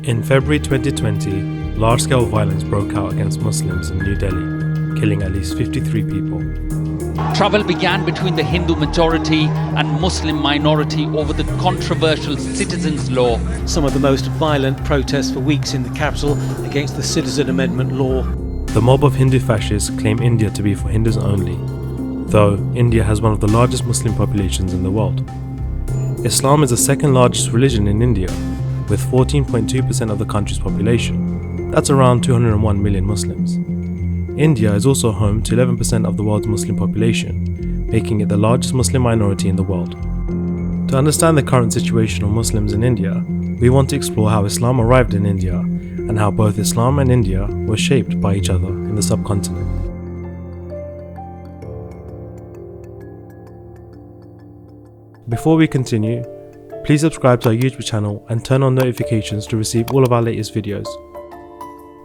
In February 2020, large-scale violence broke out against Muslims in New Delhi, killing at least 53 people. Trouble began between the Hindu majority and Muslim minority over the controversial Citizens' Law. Some of the most violent protests for weeks in the capital against the Citizen Amendment Law. The mob of Hindu fascists claim India to be for Hindus only, though India has one of the largest Muslim populations in the world. Islam is the second largest religion in India, with 14.2% of the country's population. That's around 201 million Muslims. India is also home to 11% of the world's Muslim population, making it the largest Muslim minority in the world. To understand the current situation of Muslims in India, we want to explore how Islam arrived in India and how both Islam and India were shaped by each other in the subcontinent. Before we continue, please subscribe to our YouTube channel and turn on notifications to receive all of our latest videos.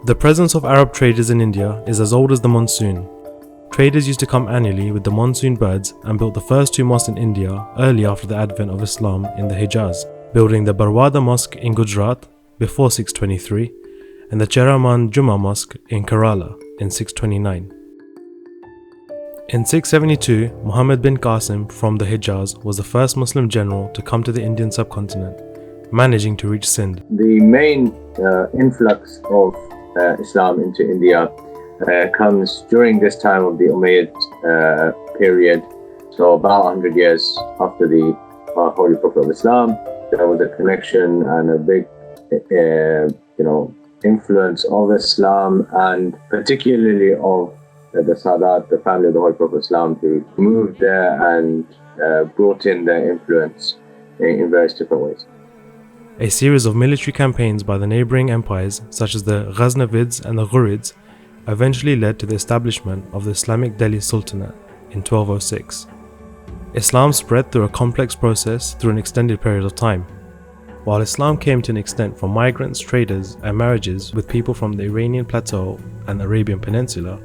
The presence of Arab traders in India is as old as the monsoon. Traders used to come annually with the monsoon birds and built the first two mosques in India early after the advent of Islam in the Hijaz, building the Barwada Mosque in Gujarat before 623 and the Cheraman Juma Mosque in Kerala in 629. In 672, Muhammad bin Qasim from the Hijaz was the first Muslim general to come to the Indian subcontinent, managing to reach Sindh. The main influx of Islam into India comes during this time of the Umayyad period, so about 100 years after the Holy Prophet of Islam. There was a connection and a big influence of Islam, and particularly of the Sadat, the family of the Holy Prophet Islam, who moved there and brought in their influence in various different ways. A series of military campaigns by the neighbouring empires such as the Ghaznavids and the Ghurids eventually led to the establishment of the Islamic Delhi Sultanate in 1206. Islam spread through a complex process through an extended period of time. While Islam came to an extent from migrants, traders and marriages with people from the Iranian Plateau and the Arabian Peninsula,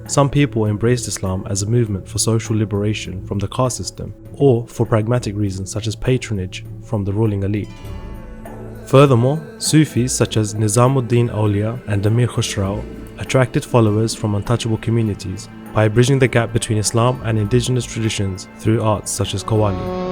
some people embraced Islam as a movement for social liberation from the caste system, or for pragmatic reasons such as patronage from the ruling elite. Furthermore, Sufis such as Nizamuddin Awliya and Amir Khusrau attracted followers from untouchable communities by bridging the gap between Islam and indigenous traditions through arts such as Qawwali.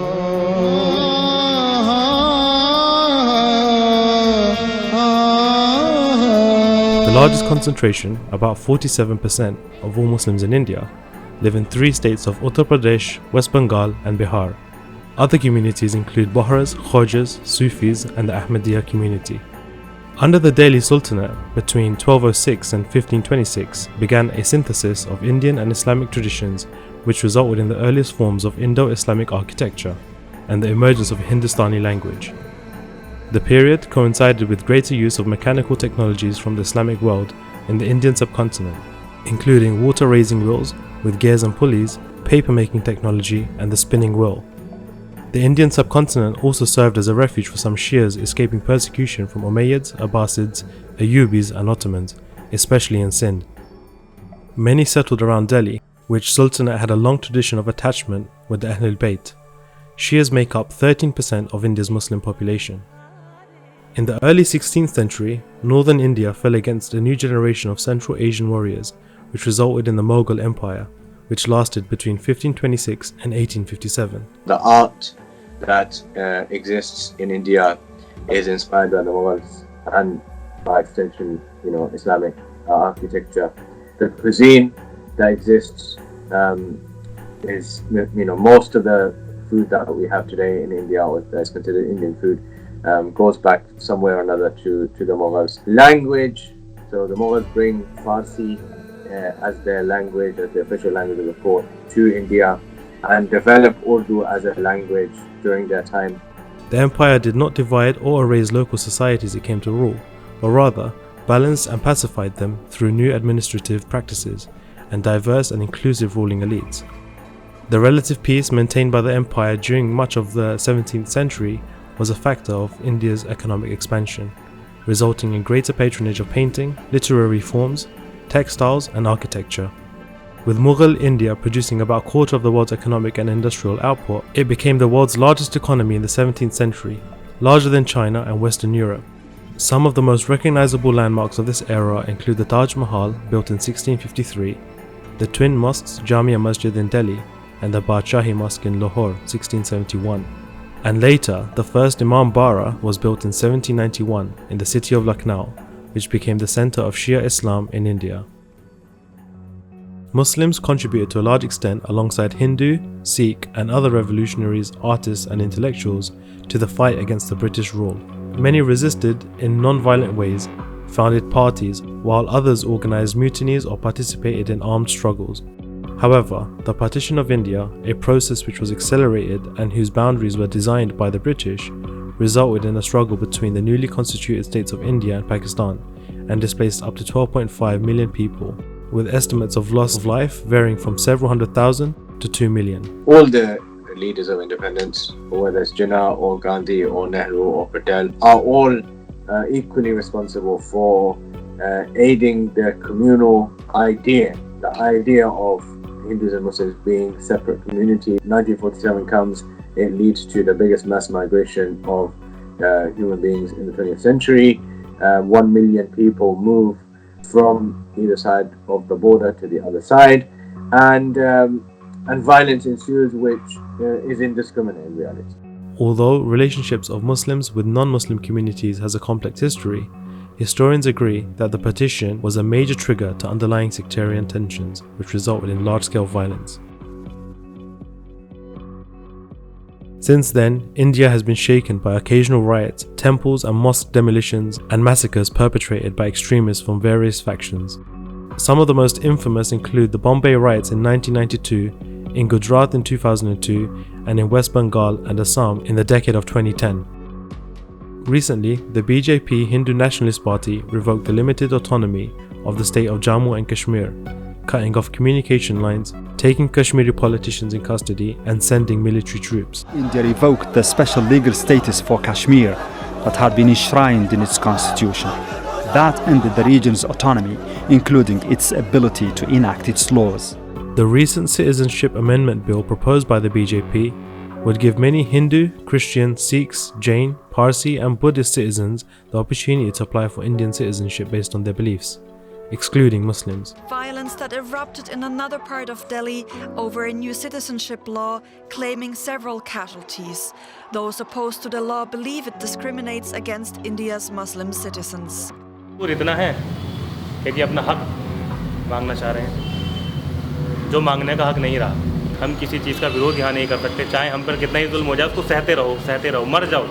The largest concentration, about 47% of all Muslims in India, live in three states of Uttar Pradesh, West Bengal and Bihar. Other communities include Bohras, Khojas, Sufis and the Ahmadiyya community. Under the Delhi Sultanate, between 1206 and 1526 began a synthesis of Indian and Islamic traditions which resulted in the earliest forms of Indo-Islamic architecture and the emergence of a Hindustani language. The period coincided with greater use of mechanical technologies from the Islamic world in the Indian subcontinent, including water-raising wheels with gears and pulleys, paper-making technology and the spinning wheel. The Indian subcontinent also served as a refuge for some Shias escaping persecution from Umayyads, Abbasids, Ayyubis and Ottomans, especially in Sindh. Many settled around Delhi, which Sultanate had a long tradition of attachment with the Ahlul Bayt. Shias make up 13% of India's Muslim population. In the early 16th century, northern India fell against a new generation of Central Asian warriors, which resulted in the Mughal Empire, which lasted between 1526 and 1857. The art that exists in India is inspired by the Mughals and, by extension, Islamic architecture. The cuisine that exists is, most of the food that we have today in India, or that is considered Indian food, goes back somewhere or another to the Mughals. Language, so the Mughals bring Farsi as their language, as the official language of the court, to India and develop Urdu as a language during their time. The empire did not divide or erase local societies it came to rule, but rather balanced and pacified them through new administrative practices and diverse and inclusive ruling elites. The relative peace maintained by the empire during much of the 17th century was a factor of India's economic expansion, resulting in greater patronage of painting, literary forms, textiles and architecture. With Mughal India producing about a quarter of the world's economic and industrial output, it became the world's largest economy in the 17th century, larger than China and Western Europe. Some of the most recognizable landmarks of this era include the Taj Mahal, built in 1653, the twin mosques Jamia Masjid in Delhi, and the Badshahi Mosque in Lahore, 1671. And later, the first Imam Bara was built in 1791 in the city of Lucknow, which became the center of Shia Islam in India. Muslims contributed to a large extent alongside Hindu, Sikh, and other revolutionaries, artists, and intellectuals to the fight against the British rule. Many resisted in non-violent ways, founded parties, while others organized mutinies or participated in armed struggles. However, the partition of India, a process which was accelerated and whose boundaries were designed by the British, resulted in a struggle between the newly constituted states of India and Pakistan and displaced up to 12.5 million people, with estimates of loss of life varying from several hundred thousand to 2 million. All the leaders of independence, whether it's Jinnah or Gandhi or Nehru or Patel, are all equally responsible for aiding the communal idea, the idea of Hindus and Muslims being separate communities. 1947 comes, it leads to the biggest mass migration of human beings in the 20th century. 1 million people move from either side of the border to the other side, and violence ensues, which is indiscriminate in reality. Although relationships of Muslims with non-Muslim communities has a complex history, historians agree that the partition was a major trigger to underlying sectarian tensions, which resulted in large-scale violence. Since then, India has been shaken by occasional riots, temples and mosque demolitions, and massacres perpetrated by extremists from various factions. Some of the most infamous include the Bombay riots in 1992, in Gujarat in 2002, and in West Bengal and Assam in the decade of 2010. Recently, the BJP Hindu Nationalist Party revoked the limited autonomy of the state of Jammu and Kashmir, cutting off communication lines, taking Kashmiri politicians in custody, and sending military troops. India revoked the special legal status for Kashmir that had been enshrined in its constitution. That ended the region's autonomy, including its ability to enact its laws. The recent Citizenship Amendment Bill proposed by the BJP would give many Hindu, Christian, Sikhs, Jain, Parsi and Buddhist citizens the opportunity to apply for Indian citizenship based on their beliefs, excluding Muslims. Violence that erupted in another part of Delhi over a new citizenship law claiming several casualties. Those opposed to the law believe it discriminates against India's Muslim citizens. इतना है कि अपना हक मांगना चाह रहे हैं जो मांगने का हक नहीं रहा हम किसी चीज़ का विरोध यहाँ नहीं कर सकते चाहे हम पर कितना ही जुल्म हो जाए उसको सहते रहो मर जाओ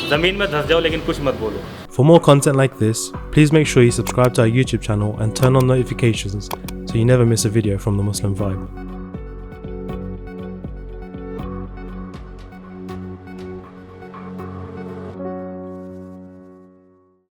ज़मीन में धंस जाओ लेकिन कुछ मत बोलो. For more content like this, please make sure you subscribe to our YouTube channel and turn on notifications so you never miss a video from the Muslim Vibe.